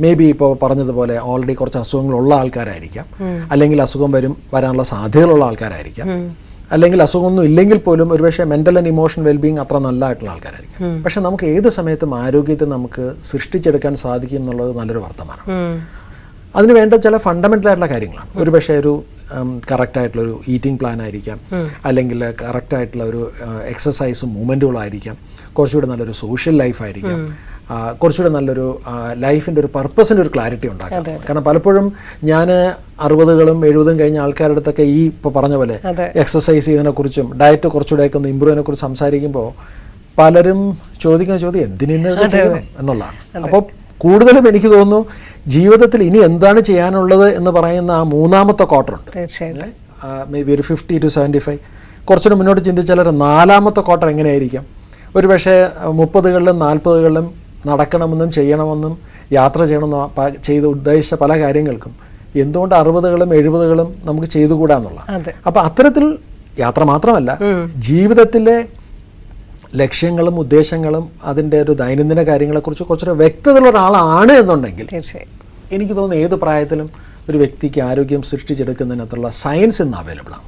May be ഇപ്പോൾ പറഞ്ഞതുപോലെ already കുറച്ച് അസുഖങ്ങളുള്ള ആൾക്കാരായിരിക്കാം, അല്ലെങ്കിൽ അസുഖം വരാനുള്ള സാധ്യതകളുള്ള ആൾക്കാരായിരിക്കാം, അല്ലെങ്കിൽ അസുഖമൊന്നും ഇല്ലെങ്കിൽ പോലും ഒരുപക്ഷെ മെൻ്റൽ ആൻഡ് ഇമോഷണൽ വെൽബീങ് അത്ര നല്ലതായിട്ടുള്ള ആൾക്കാരായിരിക്കും. പക്ഷെ നമുക്ക് ഏത് സമയത്തും ആരോഗ്യത്തെ നമുക്ക് സൃഷ്ടിച്ചെടുക്കാൻ സാധിക്കും എന്നുള്ളത് നല്ലൊരു വർത്തമാനം. അതിന് വേണ്ട ചില ഫണ്ടമെൻ്റൽ ആയിട്ടുള്ള കാര്യങ്ങളാണ്. ഒരുപക്ഷെ ഒരു കറക്റ്റായിട്ടുള്ളൊരു ഈറ്റിംഗ് പ്ലാൻ ആയിരിക്കാം, അല്ലെങ്കിൽ കറക്റ്റായിട്ടുള്ള ഒരു എക്സസൈസും മൂവ്മെൻറ്റുകളായിരിക്കാം, കുറച്ചുകൂടെ നല്ലൊരു സോഷ്യൽ ലൈഫായിരിക്കാം, കുറച്ചുകൂടെ നല്ലൊരു ലൈഫിൻ്റെ ഒരു പർപ്പസിൻ്റെ ഒരു ക്ലാരിറ്റി ഉണ്ടാക്കാം. കാരണം പലപ്പോഴും ഞാൻ 60കളും 70 കഴിഞ്ഞ ആൾക്കാരുടെ അടുത്തൊക്കെ ഈ ഇപ്പോൾ പറഞ്ഞ പോലെ എക്സസൈസ് ചെയ്യുന്നതിനെക്കുറിച്ചും ഡയറ്റ് കുറച്ചുകൂടെയൊക്കെ ഒന്ന് ഇമ്പ്രൂവ് ചെയ്യുന്നതിനെക്കുറിച്ച് സംസാരിക്കുമ്പോൾ പലരും ചോദിക്കുന്ന ചോദ്യം എന്തിനൊക്കെ ചെയ്യണം എന്നുള്ളതാണ്. അപ്പോൾ കൂടുതലും എനിക്ക് തോന്നുന്നു ജീവിതത്തിൽ ഇനി എന്താണ് ചെയ്യാനുള്ളത് എന്ന് പറയുന്ന ആ മൂന്നാമത്തെ ക്വാർട്ടറുണ്ട്, മേ ബി ഒരു 50 to 75. കുറച്ചുകൂടെ മുന്നോട്ട് ചിന്തിച്ചാൽ ഒരു 4ാമത്തെ ക്വാർട്ടർ എങ്ങനെയായിരിക്കാം? ഒരു പക്ഷേ 30കളിലും 40കളിലും നടക്കണമെന്നും ചെയ്യണമെന്നും യാത്ര ചെയ്യണമെന്നും ചെയ്ത് ഉദ്ദേശിച്ച പല കാര്യങ്ങൾക്കും എന്തുകൊണ്ട് 60കളും 70കളും നമുക്ക് ചെയ്തുകൂടാന്നുള്ള. അപ്പം അത്തരത്തിൽ യാത്ര മാത്രമല്ല, ജീവിതത്തിലെ ലക്ഷ്യങ്ങളും ഉദ്ദേശങ്ങളും അതിൻ്റെ ഒരു ദൈനംദിന കാര്യങ്ങളെക്കുറിച്ച് കുറച്ചൊരു വ്യക്തതയുള്ള ഒരാളാണ് എന്നുണ്ടെങ്കിൽ എനിക്ക് തോന്നുന്നു ഏത് പ്രായത്തിലും ഒരു വ്യക്തിക്ക് ആരോഗ്യം സൃഷ്ടിച്ചെടുക്കുന്നതിനകത്തുള്ള സയൻസ് ഇന്ന് അവൈലബിൾ ആണ്.